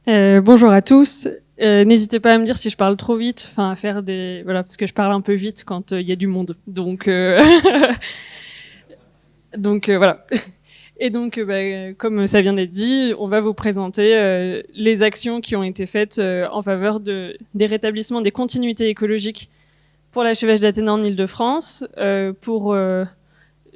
Bonjour à tous. N'hésitez pas à me dire si je parle trop vite, enfin à faire voilà, parce que je parle un peu vite quand il y a du monde. Donc voilà. Et donc comme ça vient d'être dit, on va vous présenter les actions qui ont été faites en faveur des rétablissements des continuités écologiques pour l'achevage d'Athéna en Île-de-France, pour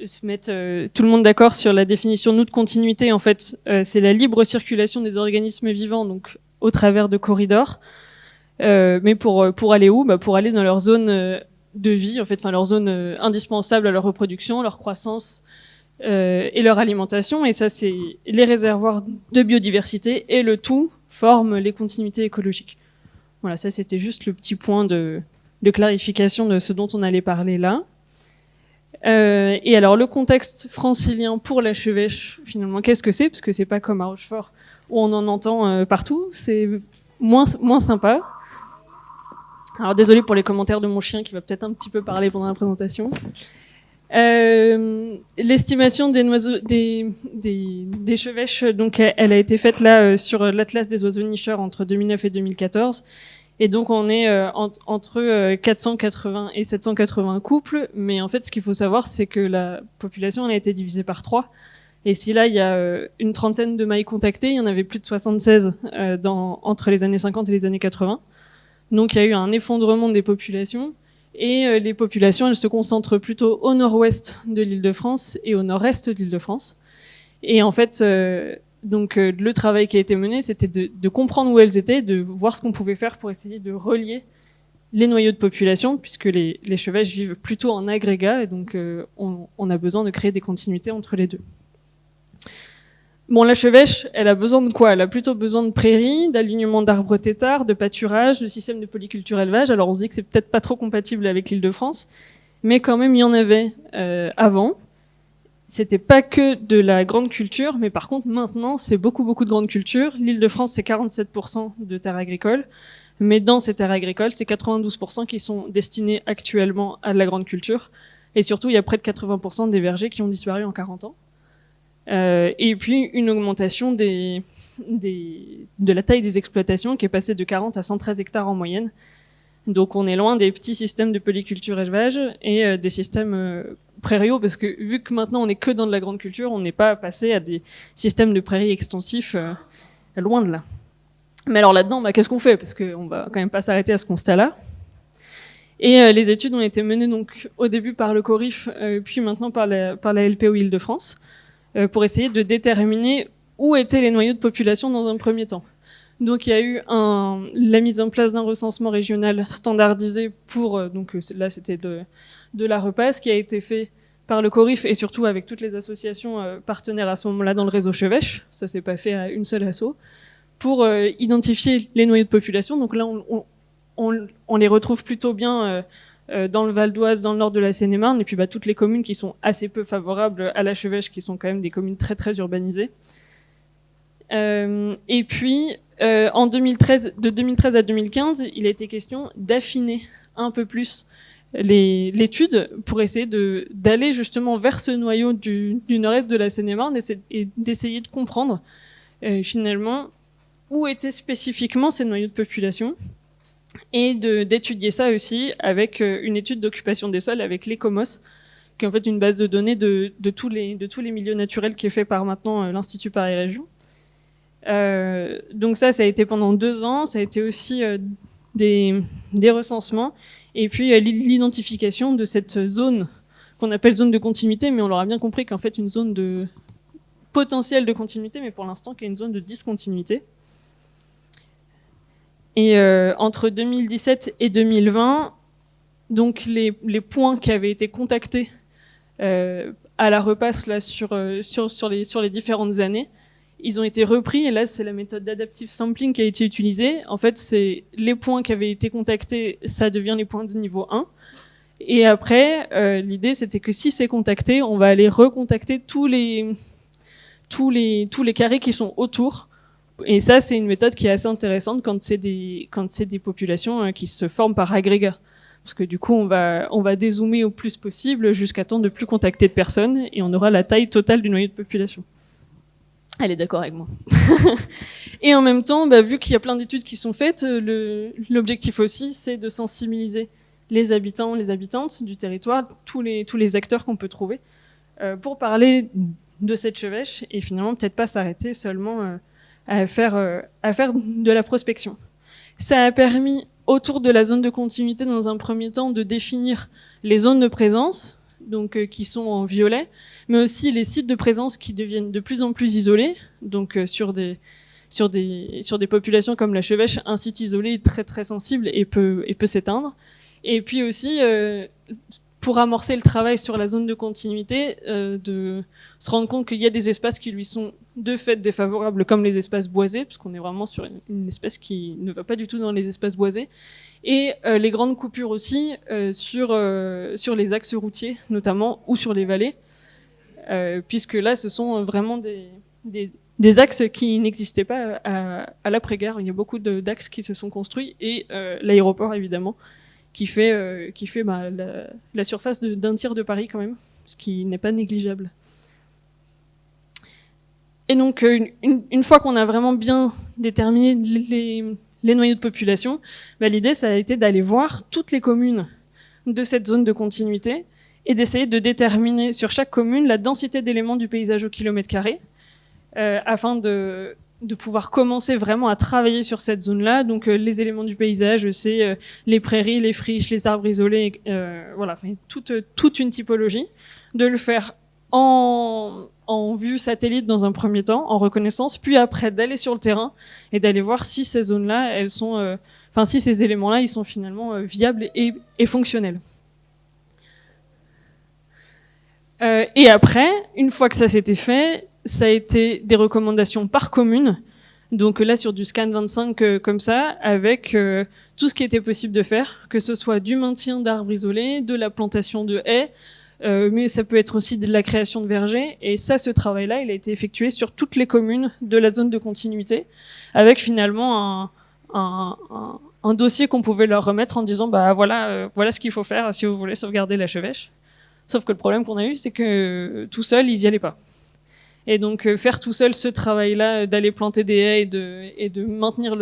se mettre tout le monde d'accord sur la définition de continuité. En fait, c'est la libre circulation des organismes vivants, donc au travers de corridors. Mais pour aller où ? Pour aller dans leur zone de vie, en fait, enfin leur zone indispensable à leur reproduction, leur croissance et leur alimentation. Et ça, c'est les réservoirs de biodiversité, et le tout forme les continuités écologiques. Voilà, ça c'était juste le petit point de clarification de ce dont on allait parler là. Et alors le contexte francilien pour l'Achevêche, finalement, qu'est-ce que c'est ? Parce que c'est pas comme à Rochefort où on en entend partout, c'est moins sympa. Alors désolé pour les commentaires de mon chien qui va peut-être un petit peu parler pendant la présentation. L'estimation des chevêches, donc elle a été faite là sur l'Atlas des oiseaux nicheurs entre 2009 et 2014. Et donc on est entre 480 et 780 couples, mais en fait ce qu'il faut savoir c'est que la population elle a été divisée par 3. Et si là il y a une trentaine de mailles contactées, il y en avait plus de 76 entre les années 50 et les années 80. Donc il y a eu un effondrement des populations, et les populations elles se concentrent plutôt au nord-ouest de l'Île-de-France et au nord-est de l'Île-de-France. Et en fait donc le travail qui a été mené, c'était de comprendre où elles étaient, de voir ce qu'on pouvait faire pour essayer de relier les noyaux de population, puisque les chevêches vivent plutôt en agrégat, et donc on a besoin de créer des continuités entre les deux. Bon, la chevêche, elle a besoin de quoi ? Elle a plutôt besoin de prairies, d'alignement d'arbres têtards, de pâturage, de système de polyculture élevage. Alors on se dit que c'est peut-être pas trop compatible avec l'Île-de-France, mais quand même il y en avait avant. C'était pas que de la grande culture, mais par contre maintenant c'est beaucoup de grande culture. L'Île-de-France c'est 47% de terres agricoles, mais dans ces terres agricoles c'est 92% qui sont destinées actuellement à de la grande culture, et surtout il y a près de 80% des vergers qui ont disparu en 40 ans. Et puis une augmentation de la taille des exploitations qui est passée de 40 à 113 hectares en moyenne. Donc on est loin des petits systèmes de polyculture élevage et des systèmes prairiaux, parce que vu que maintenant on est que dans de la grande culture, on n'est pas passé à des systèmes de prairies extensifs, loin de là. Mais alors là-dedans, qu'est-ce qu'on fait ? Parce qu'on va quand même pas s'arrêter à ce constat-là. Et les études ont été menées donc au début par le CORIF, puis maintenant par la LPO Île-de-France, pour essayer de déterminer où étaient les noyaux de population dans un premier temps. Donc il y a eu la mise en place d'un recensement régional standardisé pour donc là c'était de la repasse, qui a été fait par le CORIF et surtout avec toutes les associations partenaires à ce moment-là dans le réseau Chevêche. Ça s'est pas fait à une seule asso, pour identifier les noyaux de population. Donc là on les retrouve plutôt bien dans le Val d'Oise, dans le nord de la Seine-et-Marne, et puis toutes les communes qui sont assez peu favorables à la Chevêche, qui sont quand même des communes très très urbanisées. Et puis de 2013 à 2015, il a été question d'affiner un peu plus l'étude pour essayer d'aller justement vers ce noyau du nord-est de la Seine-et-Marne, et d'essayer de comprendre finalement où étaient spécifiquement ces noyaux de population, et d'étudier ça aussi avec une étude d'occupation des sols avec l'ECOMOS, qui est en fait une base de données de tous les milieux naturels qui est fait par maintenant l'Institut Paris Région. Donc ça a été pendant 2 ans. Ça a été aussi des recensements, et puis l'identification de cette zone qu'on appelle zone de continuité, mais on l'aura bien compris qu'en fait une zone de potentiel de continuité, mais pour l'instant qui est une zone de discontinuité. Et entre 2017 et 2020, donc les points qui avaient été contactés à la repasse là sur les différentes années, ils ont été repris, et là c'est la méthode d'adaptive sampling qui a été utilisée. En fait, c'est les points qui avaient été contactés, ça devient les points de niveau 1. Et après, l'idée c'était que si c'est contacté, on va aller recontacter tous les carrés qui sont autour. Et ça, c'est une méthode qui est assez intéressante quand c'est des populations qui se forment par agrégat. Parce que du coup, on va dézoomer au plus possible jusqu'à temps de plus contacter de personnes, et on aura la taille totale du noyau de population. Elle est d'accord avec moi. Et en même temps, vu qu'il y a plein d'études qui sont faites, l'objectif aussi, c'est de sensibiliser les habitants, les habitantes du territoire, tous les acteurs qu'on peut trouver, pour parler de cette chevêche et finalement peut-être pas s'arrêter seulement à faire de la prospection. Ça a permis, autour de la zone de continuité, dans un premier temps, de définir les zones de présence, donc qui sont en violet, mais aussi les sites de présence qui deviennent de plus en plus isolés, donc sur des populations comme la chevêche, un site isolé est très très sensible et peut s'éteindre. Et puis aussi, pour amorcer le travail sur la zone de continuité, de se rendre compte qu'il y a des espaces qui lui sont de fait défavorables, comme les espaces boisés, parce qu'on est vraiment sur une espèce qui ne va pas du tout dans les espaces boisés, et les grandes coupures aussi sur les axes routiers notamment, ou sur les vallées, puisque là ce sont vraiment des axes qui n'existaient pas à l'après-guerre. Il y a beaucoup d'axes qui se sont construits, et l'aéroport évidemment, qui fait la surface d'un tiers de Paris quand même, ce qui n'est pas négligeable. Et donc, une fois qu'on a vraiment bien déterminé les noyaux de population, l'idée, ça a été d'aller voir toutes les communes de cette zone de continuité et d'essayer de déterminer sur chaque commune la densité d'éléments du paysage au kilomètre carré, afin de pouvoir commencer vraiment à travailler sur cette zone-là. Donc, les éléments du paysage, c'est les prairies, les friches, les arbres isolés, voilà, toute une typologie. De le faire en vue satellite dans un premier temps, en reconnaissance, puis après d'aller sur le terrain et d'aller voir si ces zones-là, elles sont, si ces éléments-là, ils sont finalement viables et fonctionnels. Et après, une fois que ça s'était fait, ça a été des recommandations par commune. Donc là, sur du scan 25 comme ça, avec tout ce qui était possible de faire, que ce soit du maintien d'arbres isolés, de la plantation de haies, mais ça peut être aussi de la création de vergers. Et ça, ce travail-là, il a été effectué sur toutes les communes de la zone de continuité, avec finalement un dossier qu'on pouvait leur remettre en disant voilà ce qu'il faut faire si vous voulez sauvegarder la chevêche. Sauf que le problème qu'on a eu, c'est que tout seul, ils y allaient pas. Et donc faire tout seul ce travail-là, d'aller planter des haies et de maintenir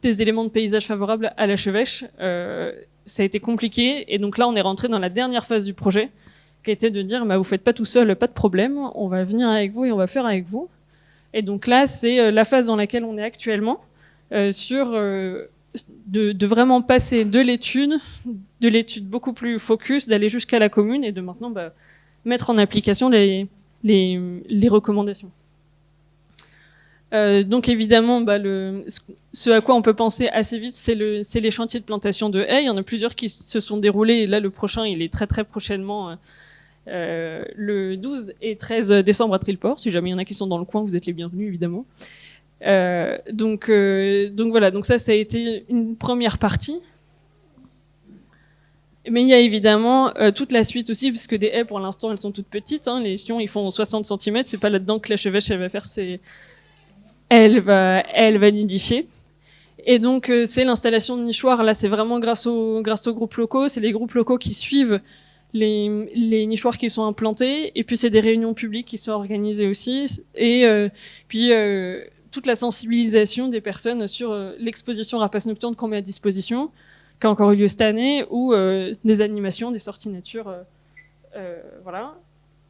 des éléments de paysage favorables à la chevêche, ça a été compliqué. Et donc là, on est rentré dans la dernière phase du projet, qui était de dire vous faites pas tout seul, pas de problème, on va venir avec vous et on va faire avec vous. Et donc là, c'est la phase dans laquelle on est actuellement, de vraiment passer de l'étude beaucoup plus focus, d'aller jusqu'à la commune et de maintenant mettre en application les recommandations. Donc évidemment, ce à quoi on peut penser assez vite, c'est les chantiers de plantation de haies. Il y en a plusieurs qui se sont déroulés. Et là, le prochain, il est très très prochainement, le 12 et 13 décembre à Trillport. Si jamais il y en a qui sont dans le coin, vous êtes les bienvenus, évidemment. Donc voilà. Donc ça a été une première partie. Mais il y a évidemment toute la suite aussi, puisque des haies, pour l'instant, elles sont toutes petites. Les sions, ils font 60 cm. C'est pas là-dedans que la chevêche, elle va faire elle va nidifier. Et donc, c'est l'installation de nichoirs. Là, c'est vraiment grâce aux groupes locaux. C'est les groupes locaux qui suivent les nichoirs qui sont implantés. Et puis, c'est des réunions publiques qui sont organisées aussi. Et puis, toute la sensibilisation des personnes sur l'exposition rapace nocturne qu'on met à disposition, qui a encore eu lieu cette année, ou des animations, des sorties nature, voilà.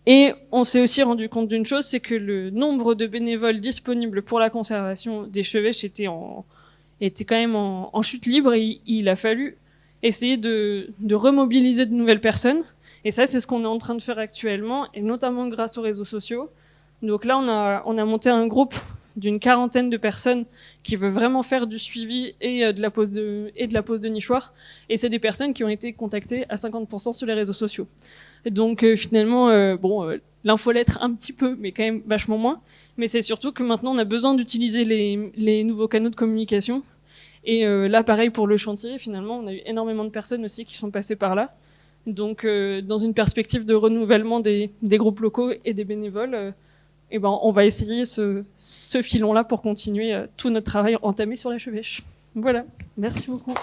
Et on s'est aussi rendu compte d'une chose, c'est que le nombre de bénévoles disponibles pour la conservation des chevêches était quand même en chute libre, et il a fallu essayer de remobiliser de nouvelles personnes. Et ça, c'est ce qu'on est en train de faire actuellement, et notamment grâce aux réseaux sociaux. Donc là, on a monté un groupe d'une 40aine de personnes qui veut vraiment faire du suivi et de la pose de nichoirs. Et c'est des personnes qui ont été contactées à 50% sur les réseaux sociaux. Et donc finalement, l'infolettre un petit peu, mais quand même vachement moins. Mais c'est surtout que maintenant, on a besoin d'utiliser les nouveaux canaux de communication. Et là, pareil pour le chantier, finalement, on a eu énormément de personnes aussi qui sont passées par là. Donc, dans une perspective de renouvellement des groupes locaux et des bénévoles, on va essayer ce filon-là pour continuer tout notre travail entamé sur la chevêche. Voilà, merci beaucoup.